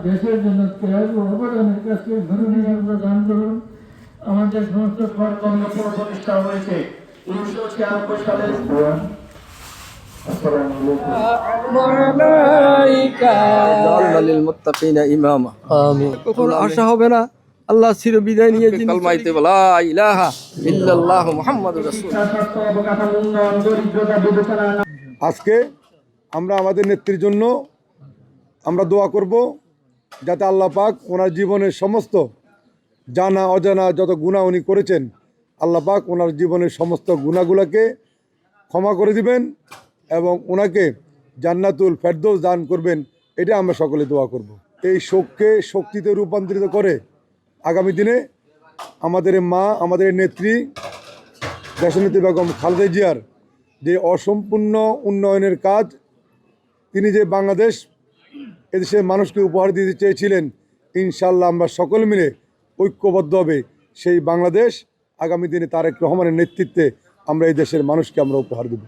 দেশের জন্য ত্যাগ ও অবদানের কাছে ধরুন প্রদান করুন। আমাদের সমস্ত কর্ম প্রতিষ্ঠা হয়েছে 1996 সালে। কখনো আশা হবে না আল্লাহ চির বিদায় নিয়ে কালমাইতে বলা ইলাহা ইল্লাল্লাহ মুহাম্মাদুর রাসূলুল্লাহ। আজকে আমরা আমাদের নেত্রীর জন্য আমরা দোয়া করব যাতে আল্লাহ পাক ওনার জীবনের সমস্ত জানা অজানা যত গুনাহ উনি করেছেন আল্লাহ পাক ওনার জীবনের সমস্ত গুনাহগুলোকে ক্ষমা করে দিবেন এবং ওনাকে জান্নাতুল ফেরদৌস দান করবেন। এটা আমরা সকলে দোয়া করব। এই শোককে শক্তিতে রূপান্তরিত করে আগামী দিনে আমাদের মা আমাদের নেত্রী দেশনেত্রী বেগম খালেদা জিয়ার যে অসম্পূর্ণ উন্নয়নের কাজ তিনি যে বাংলাদেশ এদেশের মানুষকে উপহার দিতে চেয়েছিলেন, ইনশাল্লাহ আমরা সকল মিলে ঐক্যবদ্ধভাবে সেই বাংলাদেশ আগামী দিনে তারেক রহমানের নেতৃত্বে আমরা এই দেশের মানুষকে আমরা উপহার দেব।